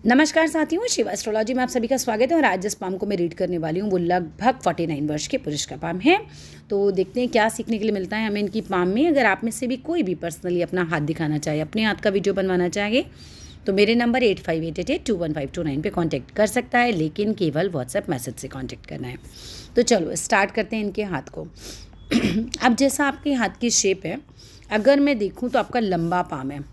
नमस्कार साथियों, शिव एस्ट्रोलॉजी में आप सभी का स्वागत है। और आज जिस पाम को मैं रीड करने वाली हूँ वो लगभग 49 वर्ष के पुरुष का पाम है। तो देखते हैं क्या सीखने के लिए मिलता है हमें इनकी पाम में। अगर आप में से भी कोई भी पर्सनली अपना हाथ दिखाना चाहे, अपने हाथ का वीडियो बनवाना चाहे, तो मेरे नंबर 8588821529 पे कांटेक्ट कर सकता है, लेकिन केवल व्हाट्सएप मैसेज से कांटेक्ट करना है। तो चलो स्टार्ट करते हैं इनके हाथ को। अब जैसा आपके हाथ की शेप है, अगर मैं देखूँ तो आपका लंबा पाम है,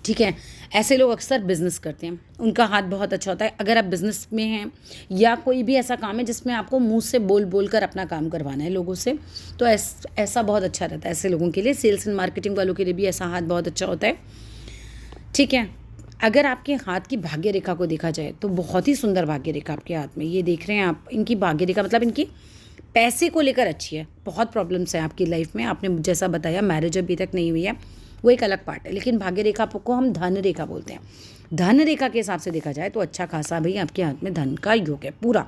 ठीक है। ऐसे लोग अक्सर बिजनेस करते हैं, उनका हाथ बहुत अच्छा होता है। अगर आप बिजनेस में हैं या कोई भी ऐसा काम है जिसमें आपको मुंह से बोल बोल कर अपना काम करवाना है लोगों से, तो ऐसा बहुत अच्छा रहता है ऐसे लोगों के लिए। सेल्स एंड मार्केटिंग वालों के लिए भी ऐसा हाथ बहुत अच्छा होता है, ठीक है। अगर आपके हाथ की भाग्य रेखा को देखा जाए तो बहुत ही सुंदर भाग्य रेखा आपके हाथ में, ये देख रहे हैं आप। इनकी भाग्य रेखा मतलब इनकी पैसे को लेकर अच्छी है। बहुत प्रॉब्लम्स हैं आपकी लाइफ में, आपने जैसा बताया मैरिज अभी तक नहीं हुई है, वो एक अलग पार्ट है। लेकिन भाग्य रेखा को हम धन रेखा बोलते हैं। धन रेखा के हिसाब से देखा जाए तो अच्छा खासा भाई आपके हाथ में धन का योग है, पूरा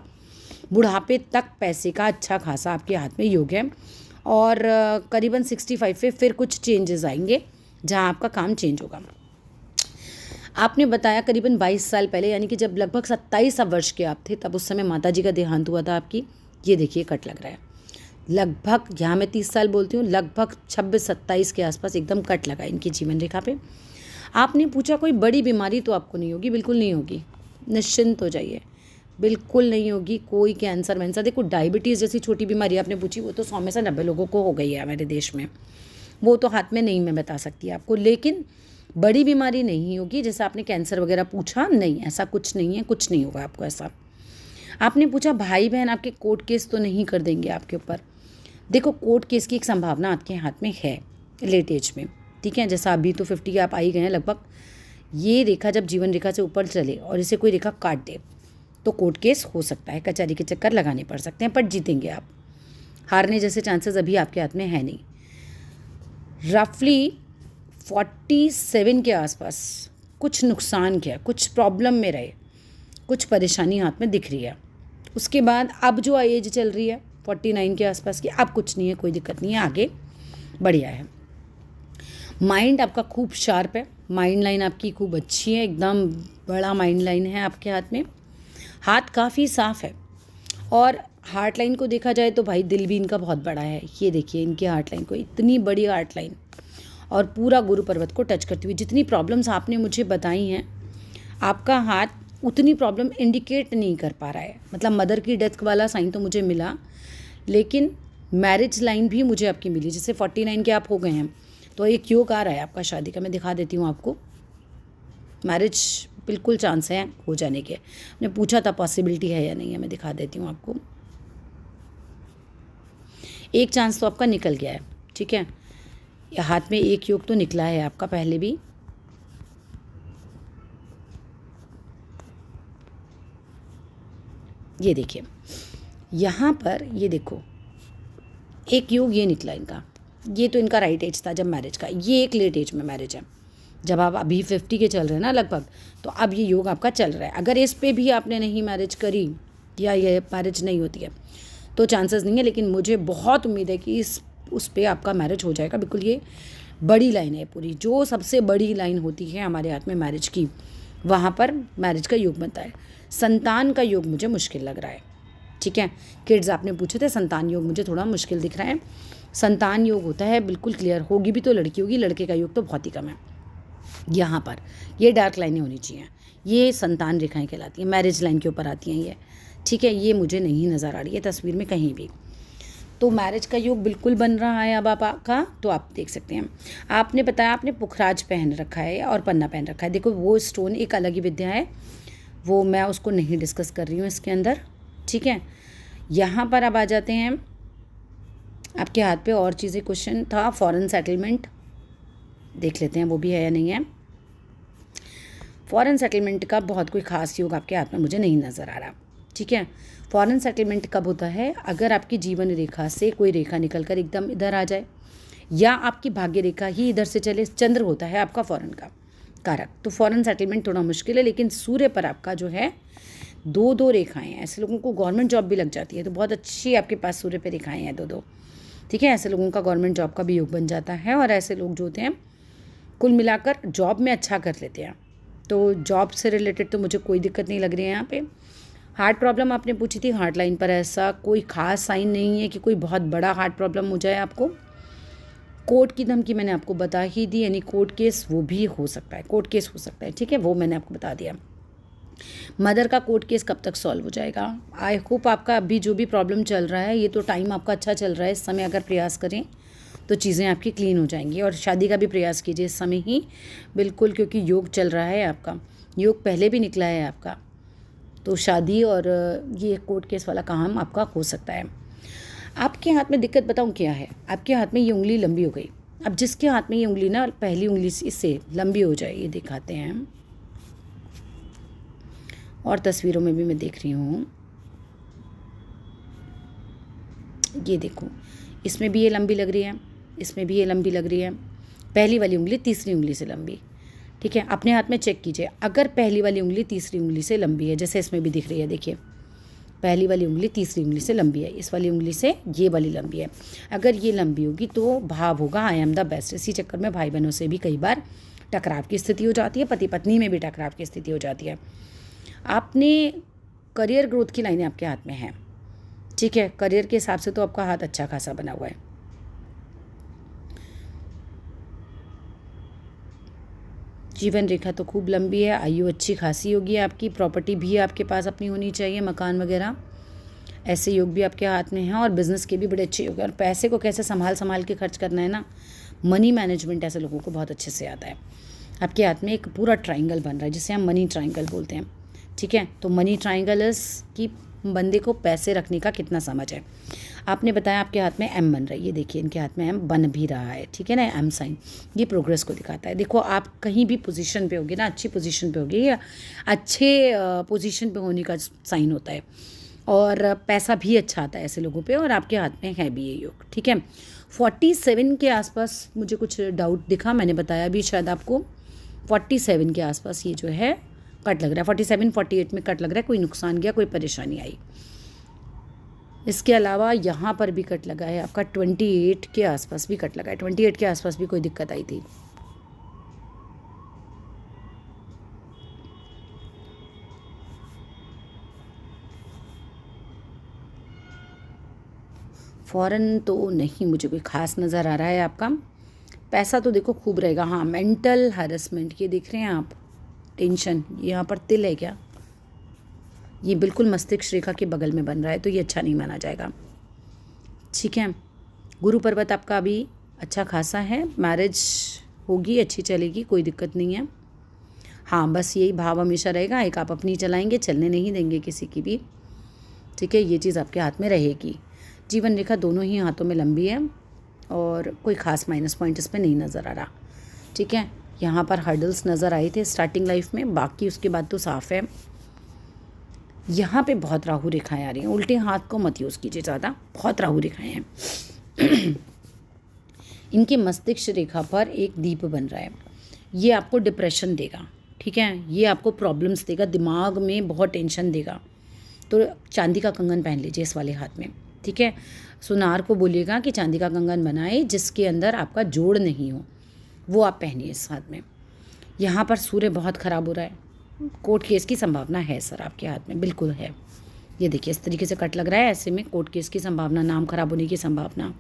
बुढ़ापे तक पैसे का अच्छा खासा आपके हाथ में योग है। और करीबन 65 पे फिर कुछ चेंजेस आएंगे जहाँ आपका काम चेंज होगा। आपने बताया करीबन 22 साल पहले, यानी कि जब लगभग 27 वर्ष के आप थे, तब उस समय माता जी का देहांत हुआ था आपकी। ये देखिए कट लग रहा है, लगभग, यहाँ मैं 30 साल बोलती हूँ, लगभग 26-27 के आसपास एकदम कट लगा इनकी जीवन रेखा पे। आपने पूछा कोई बड़ी बीमारी तो आपको नहीं होगी, बिल्कुल नहीं होगी, निश्चिंत हो जाइए, बिल्कुल नहीं होगी। कोई कैंसर वैंसर, देखो डायबिटीज़ जैसी छोटी बीमारी आपने पूछी, वो तो 100 में से 90 लोगों को हो गई है हमारे देश में, वो तो हाथ में नहीं मैं बता सकती आपको। लेकिन बड़ी बीमारी नहीं होगी। जैसे आपने कैंसर वगैरह पूछा, नहीं, ऐसा कुछ नहीं है, कुछ नहीं होगा आपको ऐसा। आपने पूछा भाई बहन आपके कोर्ट केस तो नहीं कर देंगे आपके ऊपर। देखो कोर्ट केस की एक संभावना आपके हाथ में है लेट एज में, ठीक है। जैसा अभी तो 50 के आप आ ही गए हैं लगभग। ये रेखा जब जीवन रेखा से ऊपर चले और इसे कोई रेखा काट दे तो कोर्ट केस हो सकता है, कचहरी के चक्कर लगाने पड़ सकते हैं, पर जीतेंगे आप। हारने जैसे चांसेस अभी आपके हाथ में है नहीं। रफली 47 के आसपास कुछ नुकसान किया, कुछ प्रॉब्लम में रहे, कुछ परेशानी हाथ में दिख रही है। उसके बाद अब जो एज चल रही है 49 के आसपास की, अब कुछ नहीं है, कोई दिक्कत नहीं है, आगे बढ़िया है। माइंड आपका खूब शार्प है, माइंड लाइन आपकी खूब अच्छी है, एकदम बड़ा माइंड लाइन है आपके हाथ में। हाथ काफ़ी साफ है। और हार्ट लाइन को देखा जाए तो भाई दिल भी इनका बहुत बड़ा है। ये देखिए इनकी हार्ट लाइन को, इतनी बड़ी हार्ट लाइन, और पूरा गुरु पर्वत को टच करती हुई। जितनी प्रॉब्लम्स आपने मुझे बताई हैं, आपका हाथ उतनी प्रॉब्लम इंडिकेट नहीं कर पा रहा है। मतलब मदर की डेथ वाला साइन तो मुझे मिला, लेकिन मैरिज लाइन भी मुझे आपकी मिली। जैसे 49 के आप हो गए हैं तो एक योग आ रहा है आपका शादी का, मैं दिखा देती हूँ आपको। मैरिज बिल्कुल चांस है हो जाने के। मैंने पूछा था पॉसिबिलिटी है या नहीं है, मैं दिखा देती हूँ आपको। एक चांस तो आपका निकल गया है, ठीक है। हाथ में एक योग तो निकला है आपका पहले भी। ये देखिए यहाँ पर, ये देखो एक योग ये निकला इनका। ये तो इनका राइट एज था जब मैरिज का, ये एक लेट एज में मैरिज है। जब आप अभी 50 के चल रहे हैं ना लगभग, तो अब ये योग आपका चल रहा है। अगर इस पे भी आपने नहीं मैरिज करी या ये मैरिज नहीं होती है तो चांसेस नहीं है, लेकिन मुझे बहुत उम्मीद है कि उस पे आपका मैरिज हो जाएगा। बिल्कुल ये बड़ी लाइन है पूरी, जो सबसे बड़ी लाइन होती है हमारे हाथ में मैरिज की, वहाँ पर मैरिज का योग बनता है। संतान का योग मुझे मुश्किल लग रहा है, ठीक है। किड्स आपने पूछे थे, संतान योग मुझे थोड़ा मुश्किल दिख रहा है। संतान योग होता है बिल्कुल क्लियर, होगी भी तो लड़की होगी, लड़के का योग तो बहुत ही कम है। यहाँ पर ये डार्क लाइनें होनी चाहिए, ये संतान रेखाएं कहलाती हैं, मैरिज लाइन के ऊपर आती हैं ये, ठीक है। ये मुझे नहीं नज़र आ रही है तस्वीर में कहीं भी। तो मैरिज का योग बिल्कुल बन रहा है अब आपका, तो आप देख सकते हैं। आपने बताया आपने पुखराज पहन रखा है और पन्ना पहन रखा है। देखो वो स्टोन एक अलग ही विद्या है, वो मैं उसको नहीं डिस्कस कर रही हूँ इसके अंदर, ठीक है। यहाँ पर अब आ जाते हैं आपके हाथ पे और चीज़ें। क्वेश्चन था फॉरेन सेटलमेंट, देख लेते हैं वो भी है या नहीं है। फॉरेन सेटलमेंट का बहुत कोई खास योग आपके हाथ में मुझे नहीं नज़र आ रहा, ठीक है। फॉरेन सेटलमेंट कब होता है? अगर आपकी जीवन रेखा से कोई रेखा निकल कर एकदम इधर आ जाए, या आपकी भाग्य रेखा ही इधर से चले। चंद्र होता है आपका फॉरेन का कारक, तो फॉरेन सेटलमेंट थोड़ा मुश्किल है। लेकिन सूर्य पर आपका जो है दो रेखाएं हैं, ऐसे लोगों को गवर्नमेंट जॉब भी लग जाती है, तो बहुत अच्छी आपके पास सूर्य पे रेखाएं हैं दो, ठीक है। ऐसे लोगों का गवर्नमेंट जॉब का भी योग बन जाता है। और ऐसे लोग जो होते हैं कुल मिलाकर जॉब में अच्छा कर लेते हैं, तो जॉब से रिलेटेड तो मुझे कोई दिक्कत नहीं लग रही है यहाँ पे। हार्ट प्रॉब्लम आपने पूछी थी, हार्ट लाइन पर ऐसा कोई ख़ास साइन नहीं है कि कोई बहुत बड़ा हार्ट प्रॉब्लम हो जाए आपको। कोर्ट की धमकी मैंने आपको बता ही दी, यानी कोर्ट केस वो भी हो सकता है, कोर्ट केस हो सकता है, ठीक है, वो मैंने आपको बता दिया। मदर का कोर्ट केस कब तक सॉल्व हो जाएगा? आई होप आपका अभी जो भी प्रॉब्लम चल रहा है, ये तो टाइम आपका अच्छा चल रहा है, इस समय अगर प्रयास करें तो चीज़ें आपकी क्लीन हो जाएंगी। और शादी का भी प्रयास कीजिए इस समय ही, बिल्कुल, क्योंकि योग चल रहा है आपका, योग पहले भी निकला है आपका, तो शादी और ये कोर्ट केस वाला काम आपका हो सकता है। आपके हाथ में दिक्कत बताऊँ क्या है? आपके हाथ में ये उंगली लंबी हो गई। अब जिसके हाथ में ये उंगली ना पहली उंगली इससे लंबी हो जाए, ये दिखाते हैं, और तस्वीरों में भी मैं देख रही हूँ, ये देखो, इसमें भी ये लंबी लग रही है, इसमें भी ये लंबी लग रही है, पहली वाली उंगली तीसरी उंगली से लंबी, ठीक है। अपने हाथ में चेक कीजिए, अगर पहली वाली उंगली तीसरी उंगली से लंबी है, जैसे इसमें भी दिख रही है, देखिए पहली वाली उंगली तीसरी उंगली से लंबी है, इस वाली उंगली से ये वाली लंबी है, अगर ये लंबी होगी तो भाव होगा आई एम द बेस्ट। इसी चक्कर में भाई बहनों से भी कई बार टकराव की स्थिति हो जाती है, पति पत्नी में भी टकराव की स्थिति हो जाती है। आपने करियर ग्रोथ की लाइनें आपके हाथ में हैं, ठीक है, करियर के हिसाब से तो आपका हाथ अच्छा खासा बना हुआ है। जीवन रेखा तो खूब लंबी है, आयु अच्छी खासी होगी आपकी, प्रॉपर्टी भी आपके पास अपनी होनी चाहिए, मकान वगैरह, ऐसे योग भी आपके हाथ में हैं, और बिज़नेस के भी बड़े अच्छे योग हैं। और पैसे को कैसे संभाल के खर्च करना है ना, मनी मैनेजमेंट ऐसे लोगों को बहुत अच्छे से आता है। आपके हाथ में एक पूरा ट्राइंगल बन रहा है, जिसे हम मनी ट्राइंगल बोलते हैं, ठीक है। तो मनी ट्राइंगल इस कि बंदे को पैसे रखने का कितना समझ है। आपने बताया आपके हाथ में एम बन रहा है, ये देखिए इनके हाथ में एम बन भी रहा है, ठीक है ना, एम साइन, ये प्रोग्रेस को दिखाता है। देखो आप कहीं भी पोजीशन पे होगे ना, अच्छी पोजीशन पे होगे, या अच्छे पोजीशन पे होने का साइन होता है, और पैसा भी अच्छा आता है ऐसे लोगों पे, और आपके हाथ में है भी ये योग, ठीक है। 47 के आसपास मुझे कुछ डाउट दिखा, मैंने बताया भी शायद आपको, 47 के आसपास ये जो है कट लग रहा है, 47 48 में कट लग रहा है, कोई नुकसान गया, कोई परेशानी आई। इसके अलावा यहाँ पर भी कट लगा है आपका, 28 के आसपास भी कट लगा है, 28 के आसपास भी कोई दिक्कत आई थी। फ़ौरन तो नहीं मुझे कोई ख़ास नज़र आ रहा है आपका। पैसा तो देखो खूब रहेगा, हाँ मेंटल हैरेसमेंट, ये देख रहे हैं आप, टेंशन, यहाँ पर तिल है क्या, ये बिल्कुल मस्तिष्क रेखा के बगल में बन रहा है, तो ये अच्छा नहीं माना जाएगा, ठीक है। गुरु पर्वत आपका अभी अच्छा खासा है, मैरिज होगी, अच्छी चलेगी, कोई दिक्कत नहीं है। हाँ बस यही भाव हमेशा रहेगा, एक आप अपनी चलाएंगे, चलने नहीं देंगे किसी की भी, ठीक है, ये चीज़ आपके हाथ में रहेगी। जीवन रेखा दोनों ही हाथों में लंबी है, और कोई ख़ास माइनस पॉइंट इस पर नहीं नज़र आ रहा, ठीक है। यहाँ पर हर्डल्स नज़र आए थे स्टार्टिंग लाइफ में, बाकी उसके बाद तो साफ़ है। यहाँ पे बहुत राहु रेखाएं आ रही हैं, उल्टे हाथ को मत यूज़ कीजिए ज़्यादा, बहुत राहु रेखाएं हैं। इनके मस्तिष्क रेखा पर एक दीप बन रहा है, ये आपको डिप्रेशन देगा, ठीक है, ये आपको प्रॉब्लम्स देगा, दिमाग में बहुत टेंशन देगा। तो चांदी का कंगन पहन लीजिए इस वाले हाथ में, ठीक है। सुनार को बोलिएगा कि चांदी का कंगन बनाए जिसके अंदर आपका जोड़ नहीं हो, वो आप पहनिए इस हाथ में। यहाँ पर सूर्य बहुत ख़राब हो रहा है, कोर्ट केस की संभावना है सर आपके हाथ में, बिल्कुल है। ये देखिए इस तरीके से कट लग रहा है, ऐसे में कोर्ट केस की संभावना, नाम खराब होने की संभावना,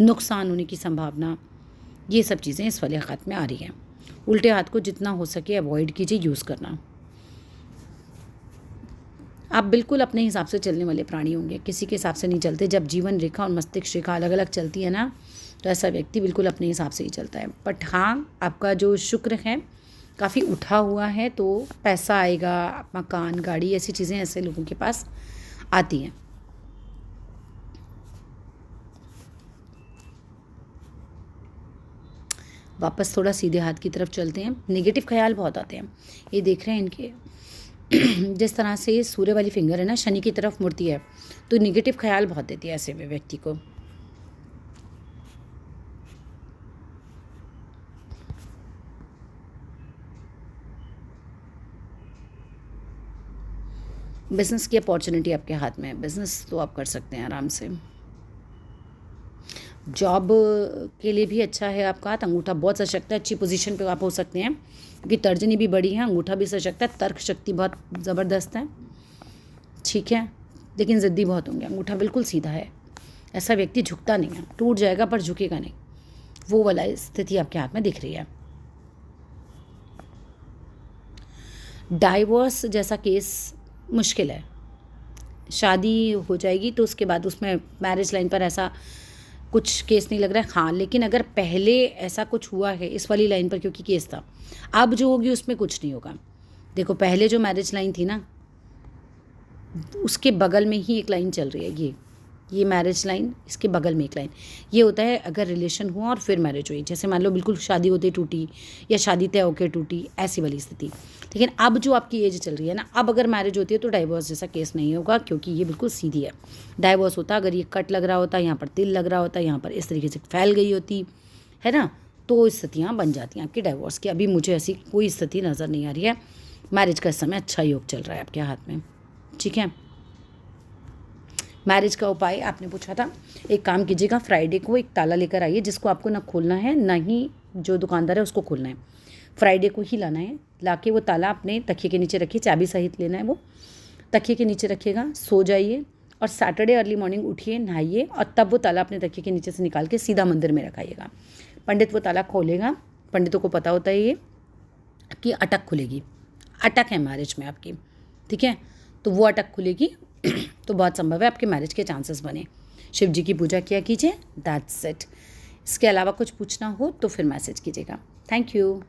नुकसान होने की संभावना, ये सब चीज़ें इस वाले हाथ में आ रही हैं। उल्टे हाथ को जितना हो सके अवॉइड कीजिए यूज़ करना। आप बिल्कुल अपने हिसाब से चलने वाले प्राणी होंगे, किसी के हिसाब से नहीं चलते। जब जीवन रेखा और मस्तिष्क रेखा अलग अलग चलती है ना, तो ऐसा व्यक्ति बिल्कुल अपने हिसाब से ही चलता है। बट हाँ, आपका जो शुक्र है काफ़ी उठा हुआ है, तो पैसा आएगा, मकान, गाड़ी, ऐसी चीज़ें ऐसे लोगों के पास आती हैं। वापस थोड़ा सीधे हाथ की तरफ चलते हैं। नेगेटिव ख्याल बहुत आते हैं, ये देख रहे हैं इनके जिस तरह से ये सूर्य वाली फिंगर है ना, शनि की तरफ मुड़ती है, तो नेगेटिव ख्याल बहुत देती है ऐसे में व्यक्ति को। बिज़नेस की अपॉर्चुनिटी आपके हाथ में है, बिज़नेस तो आप कर सकते हैं आराम से। जॉब के लिए भी अच्छा है आपका हाथ। अंगूठा बहुत सशक्त है, अच्छी पोजीशन पे आप हो सकते हैं क्योंकि तर्जनी भी बड़ी है, अंगूठा भी सशक्त है, तर्क शक्ति बहुत ज़बरदस्त है। ठीक है, लेकिन ज़िद्दी बहुत होंगे। अंगूठा बिल्कुल सीधा है, ऐसा व्यक्ति झुकता नहीं है, टूट जाएगा पर झुकेगा नहीं, वो वाला स्थिति आपके हाथ में दिख रही है। डाइवोर्स जैसा केस मुश्किल है। शादी हो जाएगी तो उसके बाद उसमें मैरिज लाइन पर ऐसा कुछ केस नहीं लग रहा है। हाँ, लेकिन अगर पहले ऐसा कुछ हुआ है इस वाली लाइन पर, क्योंकि केस था, अब जो होगी उसमें कुछ नहीं होगा। देखो, पहले जो मैरिज लाइन थी ना, उसके बगल में ही एक लाइन चल रही है, ये मैरिज लाइन, इसके बगल में एक लाइन। ये होता है अगर रिलेशन हुआ और फिर मैरिज हुई, जैसे मान लो बिल्कुल शादी होते टूटी या शादी तय होकर टूटी, ऐसी वाली स्थिति। लेकिन अब जो आपकी एज चल रही है ना, अब अगर मैरिज होती है तो डाइवोर्स जैसा केस नहीं होगा, क्योंकि ये बिल्कुल सीधी है। डाइवोर्स होता अगर ये कट लग रहा होता, यहाँ पर तिल लग रहा होता, यहाँ पर इस तरीके से फैल गई होती है ना, तो स्थितियाँ बन जाती हैं आपकी डाइवोर्स की। अभी मुझे ऐसी कोई स्थिति नज़र नहीं आ रही है। मैरिज का इस समय अच्छा योग चल रहा है आपके हाथ में। ठीक है, मैरिज का उपाय आपने पूछा था, एक काम कीजिएगा, फ्राइडे को एक ताला लेकर आइए, जिसको आपको ना खोलना है ना ही जो दुकानदार है उसको खोलना है। फ्राइडे को ही लाना है, लाके वो ताला अपने तकिए के नीचे रखिए, चाबी सहित लेना है, वो तकिए के नीचे रखिएगा, सो जाइए और सैटरडे अर्ली मॉर्निंग उठिए, नहाइए और तब वो ताला अपने तकिए के नीचे से निकाल के सीधा मंदिर में रखाइएगा। पंडित वो ताला खोलेगा, पंडितों को पता होता है ये कि अटक खुलेगी, अटक है मैरिज में आपकी। ठीक है, तो वो अटक खुलेगी तो बहुत संभव है आपके मैरिज के चांसेस बने। शिव जी की पूजा किया कीजिए, दैट्स इट। इसके अलावा कुछ पूछना हो तो फिर मैसेज कीजिएगा। Thank you.